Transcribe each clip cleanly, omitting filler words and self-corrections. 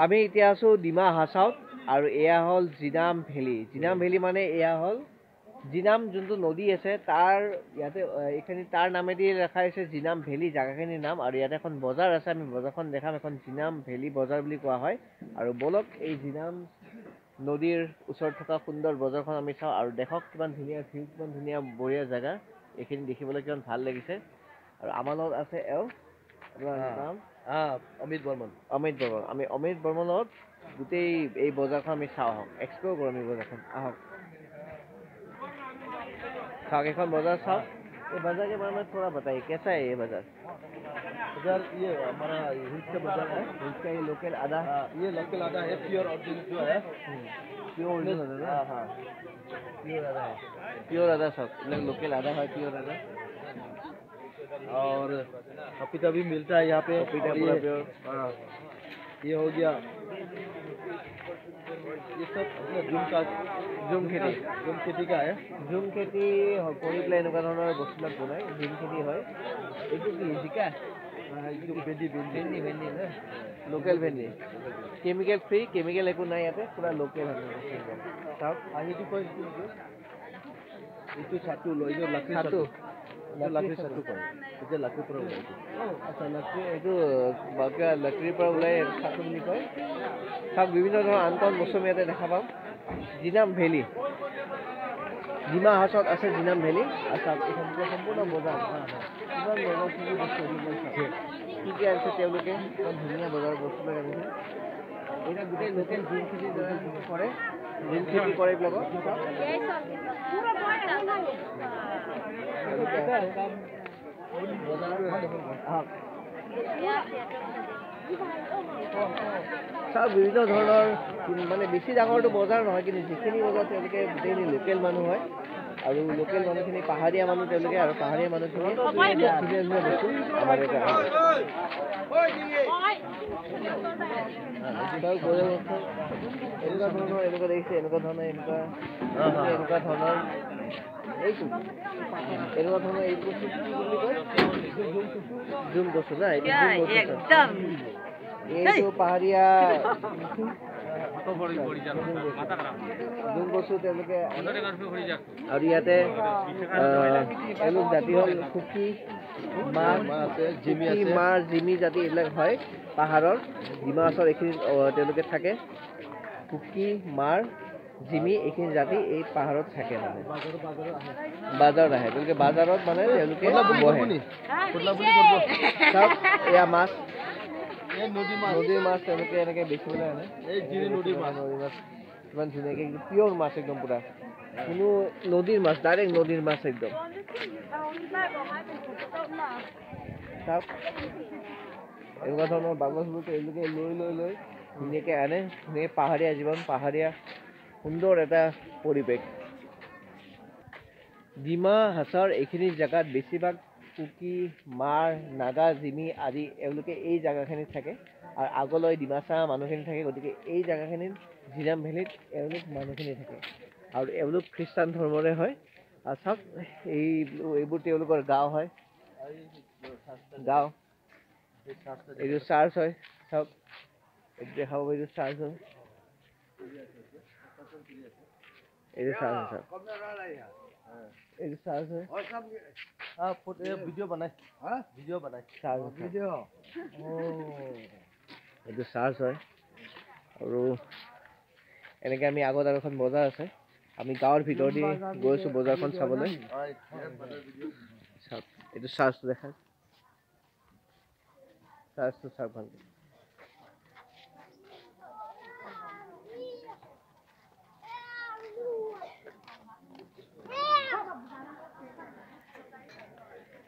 আমি এতিয়া আছো ডিমা হাছাওত আৰু এয়া হল জিনাম ভেলী। জিনাম ভেলী মানে এয়া হল জিনাম যোনটো নদী আছে তাৰ ইয়াতে এইখিনি তাৰ নামেদি লেখা আছে জিনাম ভেলী জাগাখিনিৰ নাম। আৰু ইয়াতে এখন বজাৰ আছে, আমি বজাৰখন দেখাম। এখন জিনাম ভেলী বজাৰ বুলি কোৱা হয়। আৰু বলক এই জিনাম নদীৰ ওচৰত থকা সুন্দৰ বজাৰখন আমি চাওঁ আৰু দেখক কিমান ধুনীয়া ভিউ, কিমান ধুনীয়া বঢ়িয়া জেগা। এইখিনি দেখিবলৈ কিমান ভাল লাগিছে। আৰু আমাৰ লগত আছে এওঁ আপোনাৰ নাম অমিত বৰ্মন। অমিত বৰ্মন। আমি অমিত বৰ্মনত গোটেই এই বজাৰখন আমি চাওঁ, আহক এক্সপ্ল'ৰ কৰোঁ আমি বজাৰখন। আহক चाक এখন बाजार साहब, ये बाजार के बारे में थोड़ा बताइए, कैसा है ये बाजार? बाजार ये हमारा हिल्स का बाजार है। हिल्स का ये लोकल आधा, ये लोकल आधा है, प्योर ओरिजिनल जो है। प्योर ओरिजिनल है ना? हाँ, प्योर आधा है। प्योर आधा सब लोकल आधा है, प्योर आधा। और पपीता भी मिलता है यहाँ पे। पपीता पूरा प्योर। हाँ, ये हो गया। ये सब झुम खेती का है। झुम खेती কৰি পেলাই এনেকুৱা ধৰণৰ বস্তুবিলাক বনায়। ঝুম খেতি হয়। এইটো কি জিকা? ভেন্দি না লোকেল ভেন্দি, কেমিকেল ফ্ৰী, কেমিকেল একো নাই ইয়াতে, পুৰা লোকেল হয়। চাওক এইটো কয় এইটো ছাতু লৈ যে লাকড়ি ছাতু, লাকড়ি ছাতু কয়। এতিয়া লাকড়িৰ পৰা ওলাইছে। আচ্ছা লাকড়ি, এইটো লাকড়িৰ পৰা ওলাই ছাতু বুলি কয়। চাওক বিভিন্ন ধৰণৰ আন আন বস্তু আমি ইয়াতে দেখা পাম। জিনাম ভেলী, ডিমা হাছাওত আছে জিনাম ভেলী। আৰু চাওক এইখন সম্পূৰ্ণ বজাৰ, কিমান বজাৰ কি কি বস্তু আছে, কি কি আছে তেওঁলোকে ইমান ধুনীয়া বজাৰৰ বস্তুবিলাক আনিছে। এতিয়া গোটেই লোকেল ঝুম খেতিৰ দ্বাৰা কৰে, ঝুম খেতি কৰে এইবিলাকত। চাওক বিভিন্ন ধৰণৰ মানে বেছি ডাঙৰটো বজাৰ নহয়, কিন্তু যিখিনি বজাৰ তেওঁলোকে গোটেইখিনি লোকেল মানুহ হয়। আৰু লোকেল মানুহখিনি পাহাৰীয়া মানুহ তেওঁলোকে, আৰু পাহাৰীয়া মানুহখিনি ধুনীয়া ধুনীয়া বস্তু আমাৰ ইয়াতে আহে। এনেকুৱা ধৰণৰ এনেকুৱা দেখিছে, এনেকুৱা ধৰণৰ এনেকুৱা ধৰণৰ এইটো এনেকুৱা ধৰণৰ এই বস্তু কি বুলি কয়? ঝুম বস্তু না, এইটো এইটো পাহাৰীয়া ঝুম বস্তু তেওঁলোকে। আৰু ইয়াতে এওঁলোক জাতি হ'ল কুকি, মাৰ, জিমি জাতি এইবিলাক হয় পাহাৰৰ। ডিমা হাছাওত এইখিনি তেওঁলোকে থাকে। কুকি, মাৰ, জিমি এইখিনি জাতি এই পাহাৰত থাকে। মানে বাজাৰত আহে তেওঁলোকে, বাজাৰত মানে তেওঁলোকে বহে। চাওক এয়া মাছ, নদীৰ মাছ তেওঁলোকে এনেকে বেচিবলৈ আনে। নদীৰ মাছ কিমান ধুনীয়াকে পিয়ৰ মাছ, একদম পুৰা কোনো নদীৰ মাছ, ডাইৰেক্ট নদীৰ মাছ একদম। চাওক এনেকুৱা ধৰণৰ বাগচবোৰ তেওঁলোকে লৈ ধুনীয়াকে আনে। ধুনীয়াকে পাহাৰীয়া জীৱন, পাহাৰীয়া সুন্দৰ এটা পৰিৱেশ। ডিমা হাছাওৰ এইখিনি জেগাত বেছিভাগ কুকি, মাৰ, নাগা, জিমি আদি এওঁলোকে এই জেগাখিনিত থাকে। আৰু আগলৈ ডিমাচা মানুহখিনি থাকে। গতিকে এই জেগাখিনিত জিনাম ভেলীত এওঁলোক মানুহখিনি থাকে। আৰু এওঁলোক খ্ৰীষ্টান ধৰ্মৰে হয়। আৰু চাওক এইবোৰ তেওঁলোকৰ গাঁও হয়, গাঁও। এইটো চাৰ্চ হয়। চাওক এইটো দেখা পাব, এইটো চাৰ্চ হয়। এইটো চাৰ্চ হয়, চাওক এইটো চাৰ্চ হয়। ভিডিঅ' বনাই এইটো চাৰ্চ হয়। আৰু এনেকে আমি আগত আৰু এখন বজাৰ আছে, আমি গাঁৱৰ ভিতৰেদি গৈছো বজাৰখন চাবলৈ। চাওক এইটো চাৰ্চটো দেখা, চাৰ্চটো চাওক ভালকে।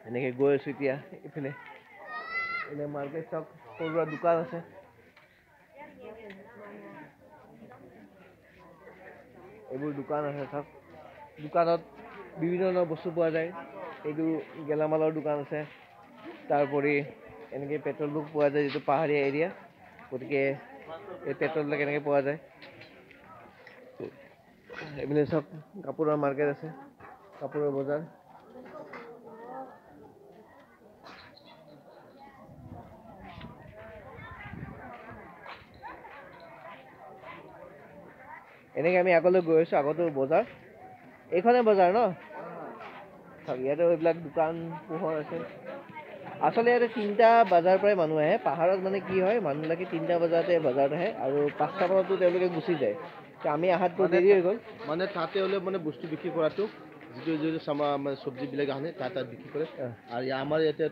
এনেকে গৈ আছো এতিয়া এইফালে। এনে মাৰ্কেট চাওক, সৰু সুৰা দোকান আছে। এইবোৰ দোকান আছে চাওক, দোকানত বিভিন্ন ধৰণৰ বস্তু পোৱা যায়। এইটো গেলামালৰ দোকান আছে। তাৰোপৰি এনেকে পেট্ৰলবোৰ পোৱা যায়, যিটো পাহাৰীয়া এৰিয়া, গতিকে এই পেট্ৰলবিলাক এনেকে পোৱা যায়। এইপিনে চাওক কাপোৰৰ মাৰ্কেট আছে, কাপোৰৰ বজাৰ। এনেকৈ আমি আগলৈ গৈ আছোঁ, আগতো বজাৰ, এইখনে বজাৰ ন? ইয়াতে এইবিলাক দোকান পোহৰ আছে। আচলতে ইয়াতে 3টা বজাৰ পৰাই মানুহ আহে। পাহাৰত মানে কি হয়, মানুহবিলাকে 3টা বজাতে বজাৰত আহে আৰু 5টা মানতো তেওঁলোকে গুচি যায়। আমি আহাতটো দেৰি হৈ গ'ল। মানে তাতে হ'লে মানে বস্তু বিক্ৰী কৰাটো যিটো মানে চব্জিবিলাক আনে তাত বিক্ৰী কৰে। আৰু আমাৰ ইয়াতে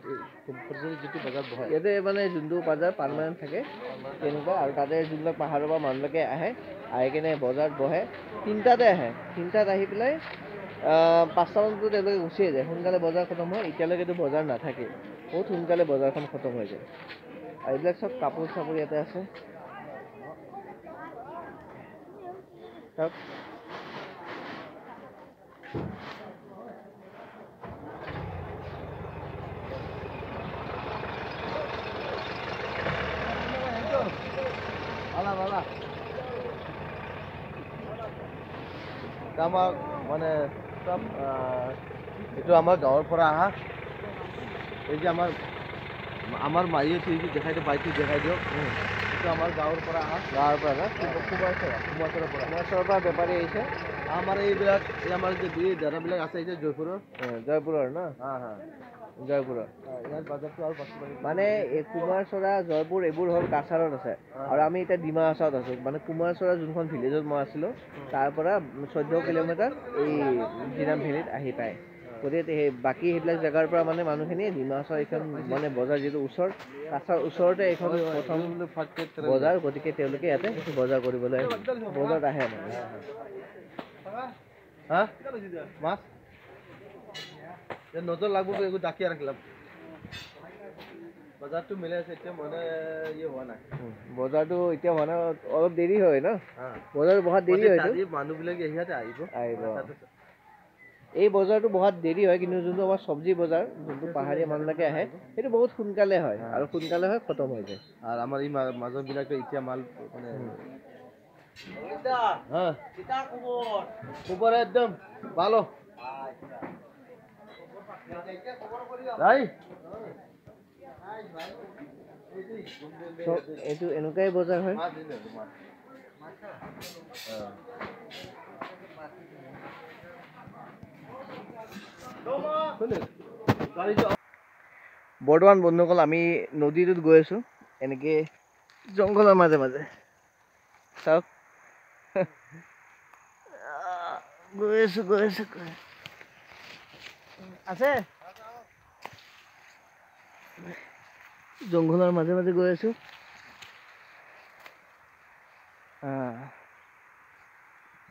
যিটো বজাৰ বহে, ইয়াতে মানে যোনটো বজাৰ পাৰ্মানেণ্ট থাকে তেনেকুৱা, আৰু তাতে যোনবিলাক পাহাৰৰ পৰা মানুহবিলাকে আহে, আহি কিনে বজাৰত বহে। 3টাতে আহে, 3টাত আহি পেলাই 5টা মানতো তেওঁলোকে গুচিয়ে যায়। সোনকালে বজাৰ খতম হয়। এতিয়ালৈকেতো বজাৰ নাথাকে, বহুত সোনকালে বজাৰখন খতম হৈ যায়। আৰু এইবিলাক চব কাপোৰ চাপোৰ ইয়াতে আছে। চাওক আমাৰ মানে চব এইটো আমাৰ গাঁৱৰ পৰা আহা। এই যে আমাৰ মায়ে দেখাই দিয়ক, বাইকটো দেখাই দিয়ক। এইটো আমাৰ গাঁৱৰ পৰা আহা। গাঁৱৰ পৰা না? কুমাৰচৰৰ পৰা। কুমাৰচৰৰ পৰা বেপাৰী আহিছে। আমাৰ এইবিলাক আমাৰ যে দাদাবিলাক আছে এই যে জয়পুৰৰ। জয়পুৰৰ ন? জয়পুৰৰ। ইয়াৰ বাজাৰটো আৰু মানে কুমাৰচৰা, জয়পুৰ এইবোৰ হ'ল কাছাৰত আছে। আৰু আমি এতিয়া ডিমা হাছাওত আছোঁ। মানে কুমাৰচৰা যোনখন ভিলেজত মই আছিলোঁ, তাৰ পৰা 14 কিলোমিটাৰ এই জিনাম ভেলীত আহি পায়। গতিকে বাকী সেইবিলাক জেগাৰ পৰা মানে মানুহখিনি ডিমা হাছাও এইখন মানে বজাৰ যিটো ওচৰ, কাছাৰ ওচৰতে এইখন প্ৰথম বজাৰ। গতিকে তেওঁলোকে ইয়াতে বজাৰ কৰিবলৈ বজাৰত আহে মানে। মাছ নজৰ লাগবো এগুলো ডাকিয়ে ৰাখলাম। বজাৰটো মিলাই আছে এতিয়া মানে হোৱা নাই। বজাৰটো এতিয়া হোৱা নাই, অলপ দেৰি হয় ন? বজাৰ বহাত দেৰি হয়। মানুহবিলাকে ইয়াতে আহিব। এই বজাৰটো বহাত দেৰি হয়, কিন্তু যোনটো আমাৰ চব্জি বজাৰ, যোনটো পাহাৰীয়া মানুহবিলাকে আহে, সেইটো বহুত সোনকালে হয় আৰু সোনকালে হয়, খতম হৈ যায়। আৰু আমাৰ এই মাজৰবিলাকে এতিয়া মাল মানে খবৰ একদম ভালো। এইটো এনেকুৱাই বজাৰ হয়। বৰ্তমান বন্ধুসকল আমি নদীটোত গৈ আছোঁ, এনেকৈ জংঘলৰ মাজে মাজে। চাওক গৈ আছোঁ আছে, জংঘলৰ মাজে মাজে গৈ আছোঁ।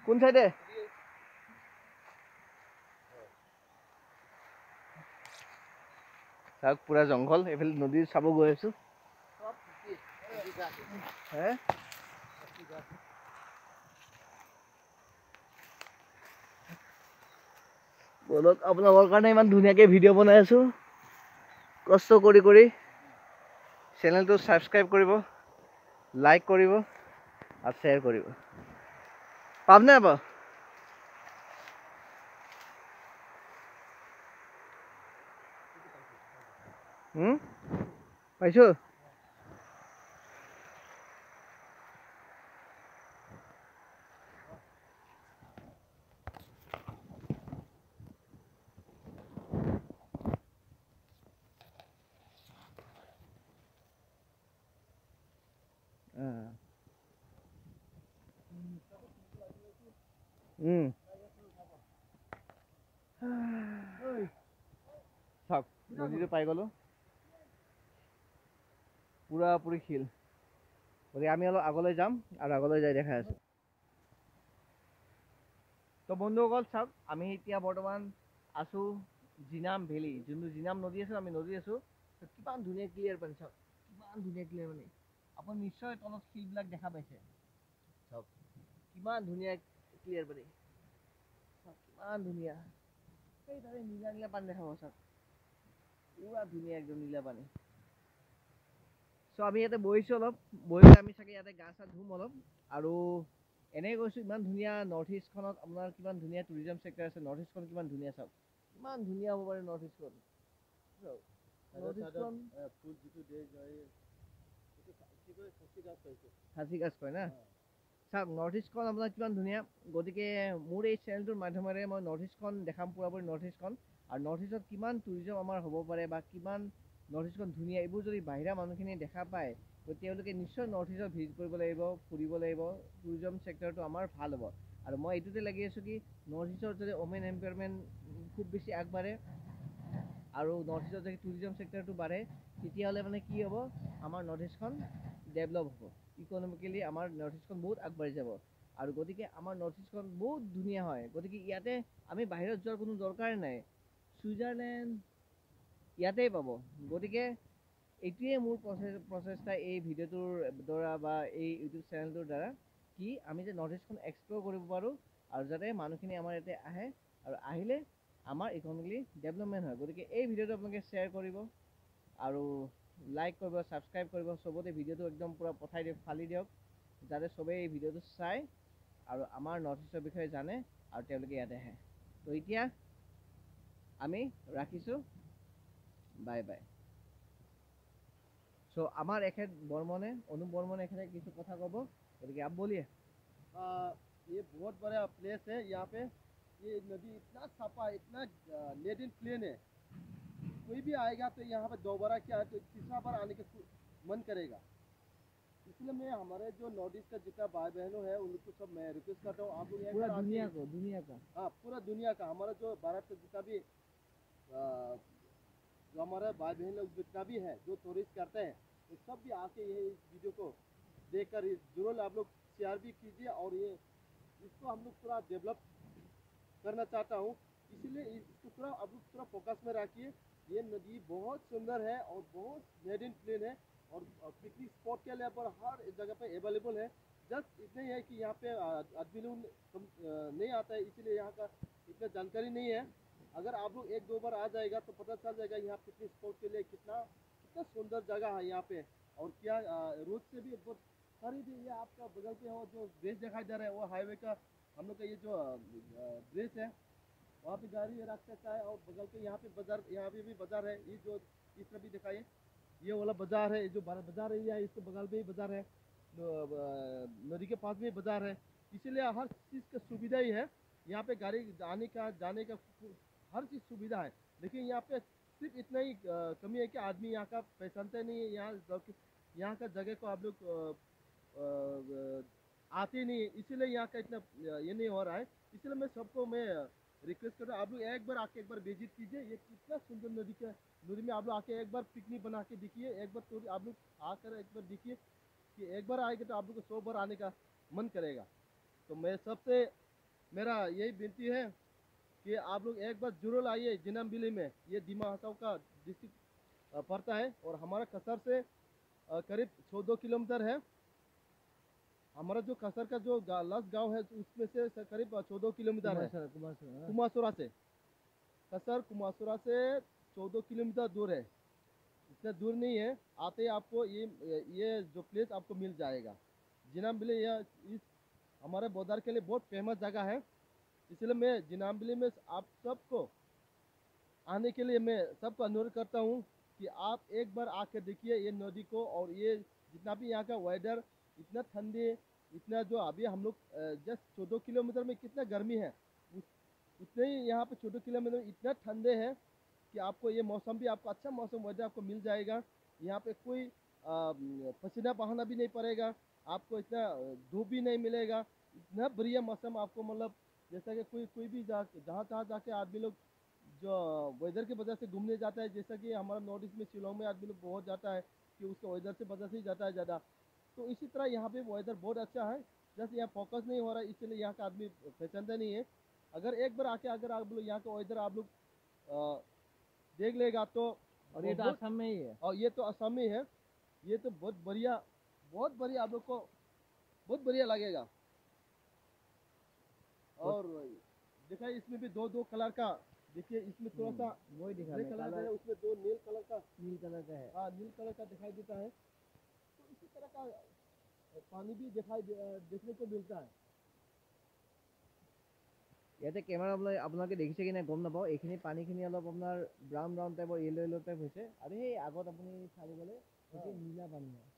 কোন চাইডে? চাওক পুৰা জংঘল, এইফালে নদী চাব গৈ আছোঁ। বলক, আপোনালোকৰ কাৰণে ইমান ধুনীয়াকৈ ভিডিঅ' বনাই আছোঁ, কষ্ট কৰি কৰি। চেনেলটো ছাবস্ক্ৰাইব কৰিব, লাইক কৰিব আৰু শ্বেয়াৰ কৰিব। পামনে নাপাওঁ? পাইছোঁ। চাওক নদীটো পাই গ'লোঁ, পুৰাপুৰি শিল। গতিকে আমি অলপ আগলৈ যাম আৰু আগলৈ যাই দেখাই আছোঁ। তো বন্ধুসকল চাওক, আমি এতিয়া বৰ্তমান আছোঁ জিনাম ভেলী, যোনটো জিনাম নদী আছে, আমি নদী আছোঁ। কিমান ধুনীয়া ক্লিয়াৰ পানী, চাওক কিমান ধুনীয়া ক্লিয়াৰ পানী। আপুনি নিশ্চয় তলত শিলবিলাক দেখা পাইছে, চাওক কিমান ধুনীয়া ক্লিয়াৰ পানী, চাওক কিমান ধুনীয়া। সেই তাতে নীলা নীলা পানী দেখা পাব, চাওক পুৰা ধুনীয়া একদম নীলা পানী। চ' আমি ইয়াতে বহিছোঁ, অলপ বহি পেলাই আমি চাগে ইয়াতে গা চা ধুম অলপ। আৰু এনেই কৈছোঁ, ইমান ধুনীয়া নৰ্থ ইষ্টখনত আপোনাৰ কিমান ধুনীয়া টুৰিজম চেক্টৰ আছে। নৰ্থ ইষ্টখন কিমান ধুনীয়া, চাওক কিমান ধুনীয়া হ'ব পাৰে নৰ্থ ইষ্টখন। খাচী গাছ কয় না? চাওক নৰ্থ ইষ্টখন আপোনাৰ কিমান ধুনীয়া, গতিকে মোৰ এই চেনেলটোৰ মাধ্যমেৰে মই নৰ্থ ইষ্টখন দেখাম, পূৰাপূৰি নৰ্থ ইষ্টখন, আৰু নৰ্থ ইষ্টত কিমান টুৰিজম আমাৰ হ'ব পাৰে বা কিমান নৰ্থ ইষ্টখন ধুনীয়া, এইবোৰ যদি বাহিৰা মানুহখিনিয়ে দেখা পায়, তো তেওঁলোকে নিশ্চয় নৰ্থ ইষ্টত ভিজিট কৰিব লাগিব, ফুৰিব লাগিব, টুৰিজম ছেক্টৰটো আমাৰ ভাল হ'ব। আৰু মই এইটোতে লাগি আছোঁ কি নৰ্থ ইষ্টত যদি ওমেন এম্পাৱাৰমেণ্ট খুব বেছি আগবাঢ়ে আৰু নৰ্থ ইষ্টত যদি টুৰিজম ছেক্টৰটো বাঢ়ে, তেতিয়াহ'লে মানে কি হ'ব, আমাৰ নৰ্থ ইষ্টখন ডেভেলপ হ'ব, ইকনমিকেলি আমাৰ নৰ্থ ইষ্টখন বহুত আগবাঢ়ি যাব। আৰু গতিকে আমাৰ নৰ্থ ইষ্টখন বহুত ধুনীয়া হয়, গতিকে ইয়াতে আমি বাহিৰত যোৱাৰ কোনো দৰকাৰে নাই, ছুইজাৰলেণ্ড ইয়াতেই পাব। গতিকে এইটোৱে মোৰ প্ৰচেষ্টা এই ভিডিঅ'টোৰ দ্বাৰা বা এই ইউটিউব চেনেলটোৰ দ্বাৰা, কি আমি যে নৰ্থ ইষ্টখন এক্সপ্ল'ৰ কৰিব পাৰোঁ, আৰু যাতে মানুহখিনি আমাৰ ইয়াতে আহে, আৰু আহিলে আমাৰ ইকনমিকেলি ডেভেলপমেণ্ট হয়। গতিকে এই ভিডিঅ'টো আপোনালোকে শ্বেয়াৰ কৰিব আৰু লাইক কৰিব, ছাবস্ক্ৰাইব কৰিব, চবতে ভিডিঅ'টো একদম পূৰা পঠাই দিয়ক, ফালি দিয়ক, যাতে চবেই এই ভিডিঅ'টো চায় আৰু আমাৰ নৰ্থ ইষ্টৰ বিষয়ে জানে আৰু তেওঁলোকে ইয়াতে আহে। তো এতিয়া আমি ৰাখিছোঁ, বাই বাই। সো আমার এখেত বর্মনে, অনুপ বর্মনে এখানে কিছু কথা কব, গতিকে आप बोलिए। ये बहुत बड़ा प्लेस है। यहाँ पे ये नदी इतना सफा, इतना नेट एंड क्लीन है, कोई भी आएगा तो यहाँ पे दोबारा क्या है तो तीसरा बार आने का मन करेगा। इसलिए मैं हमारे जो नॉर्थ ईस्ट का जितना भाई बहनों है उनको सब मैं रिक्वेस्ट करता हूँ, आप लोग एक पूरा बार दुनिया आके- को, दुनिया का, हाँ पूरा दुनिया का, हमारा जो भारत का जितना भी जो हमारे भाई बहन लोग जितना भी है जो टूरिस्ट करते हैं, तो सब भी आके ये इस वीडियो को देखकर जरूर आप लोग शेयर भी कीजिए, और ये इसको हम लोग पूरा डेवलप करना चाहता हूँ, इसीलिए इसको पूरा आप लोग पूरा फोकस में रखिए। ये नदी बहुत सुंदर है और बहुत नेट एंड क्लीन है, और पिकनिक स्पॉट के लिए पर हर जगह पे अवेलेबल है। जस्ट इतना ही है कि यहाँ पे आदमी लोग नहीं आता है, इसीलिए यहाँ का इतना जानकारी नहीं है। अगर आप लोग एक दो बार आ जाएगा तो पता चल जाएगा यहाँ पिकनिक स्पॉट के लिए कितना कितना सुंदर जगह है यहाँ पे, और क्या रोड से भी बहुत सारी भी, ये आपका बगल पे हो जो ब्रिज दिखाई दे रहा है वो हाईवे का, हम लोग का ये जो ब्रिज है वहाँ पे गाड़ी रख सकता है, और बगल पे यहाँ पे बाजार, यहाँ पे भी बाजार है, ये जो इस तरह भी दिखाइए, ये वाला बाजार है, जो बाजार है इसके बगल में ही बाजार है, नदी के पास में बाजार है, इसीलिए हर चीज़ का सुविधा ही है यहाँ पे, गाड़ी आने का जाने का हर चीज़ सुविधा है। लेकिन यहाँ पे सिर्फ इतना ही कमी है कि आदमी यहाँ का पहचानते नहीं है, यहाँ का जगह को आप लोग आते नहीं है, इसीलिए यहाँ का इतना ये नहीं हो रहा है। इसलिए मैं सबको मैं रिक्वेस्ट कर रहा हूँ, आप लोग एक बार आके एक बार विजिट कीजिए, ये कितना सुंदर नदी में आप लोग आके एक बार पिकनिक बना के देखिए, एक बार तो आप लोग आकर एक बार देखिए कि एक बार आएंगे तो आप लोग को 100 बार आने का मन करेगा। तो मैं सबसे मेरा यही विनती है कि आप लोग एक बार जरूर आइए जिनाम वैली में, ये दिमा हसाओ का डिस्ट्रिक्ट पड़ता है, और हमारा कसर से करीब 14 किलोमीटर है। हमारा जो कसर का जो लास्ट गांव है उसमें से करीब 14 किलोमीटर है, कुमासुरा से, कसर कुमासुरा से 14 किलोमीटर दूर है, इतना दूर नहीं है। आते ही आपको ये जो प्लेस आपको मिल जाएगा, जिनाम वैली। यह इस हमारे बॉर्डर के लिए बहुत फेमस जगह है, इसलिए मैं जिनाम वैली में आप सबको आने के लिए मैं सबको अनुरोध करता हूँ कि आप एक बार आकर देखिए ये नदी को, और ये जितना भी यहाँ का वेदर इतना ठंडे, इतना जो अभी हम लोग जस्ट 14 किलोमीटर में कितना गर्मी है, उतने ही यहाँ पे 14 किलोमीटर में इतना ठंडे है कि आपको ये मौसम भी आपको अच्छा मौसम वेदर आपको मिल जाएगा। यहाँ पे कोई पसीना बहाना भी नहीं पड़ेगा, आपको इतना धूप भी नहीं मिलेगा, इतना बढ़िया मौसम आपको, मतलब जैसा कि कोई भी जहाँ तहाँ जाके आदमी लोग जो वेदर की वजह से घूमने जाता है, जैसा कि हमारा नॉर्थ ईस्ट में शिलोंग में आदमी लोग बहुत जाता है कि उसके वेदर से वजह से ही जाता है ज़्यादा, तो इसी तरह यहाँ पे वेदर बहुत अच्छा है, जैसे यहाँ फोकस नहीं हो रहा है इसलिए यहाँ का आदमी पहचानता नहीं है। अगर एक बार आके अगर आप लोग यहाँ का वेदर आप लोग देख लेगा तो, और ये तो असम में ही है, और ये तो असम में है, ये तो बहुत बढ़िया आप लोग को बहुत बढ़िया लगेगा। और देखा इसमें भी दो कलर का, देखिए इसमें थोड़ा सा वही दिखा ग्रे कलर है, उसमें दो नील कलर का है। हाँ नील कलर का दिखाई देता है, तो इसी तरह का पानी भी देखने को मिलता है। ইয়াতে কেমেৰা আপোনালোকে দেখিছে কি নাই গম নাপাওঁ, এইখিনি পানীখিনি অলপ আপোনাৰ ব্ৰাউন টাইপৰ, য়েলো টাইপ হৈছে, আৰু সেই আগত আপুনি চাব গ'লে সেইটো নীলা পানী হয়,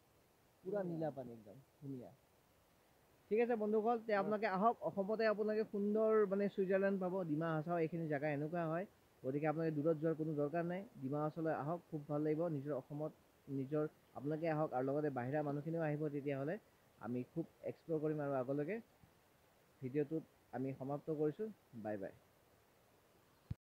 পুৰা নীলা পানী একদম ধুনীয়া। ঠিক আছে বন্ধুসকল, তে আপোনালোকে আহক, অসমতে আপোনালোকে সুন্দৰ মানে ছুইজাৰলেণ্ড পাব। ডিমা হাছাও এইখিনি জেগা এনেকুৱা হয়, গতিকে আপোনালোকে দূৰত যোৱাৰ কোনো দৰকাৰ নাই। ডিমা হাছাওলৈ আহক, খুব ভাল লাগিব। নিজৰ অসমত আপোনালোকে আহক আৰু লগতে বাহিৰা মানুহখিনিও আহিব, তেতিয়াহ'লে আমি খুব এক্সপ্ল'ৰ কৰিম। আৰু আগলৈকে ভিডিঅ'টোত আমি সমাপ্ত কৰিছোঁ। Bye bye.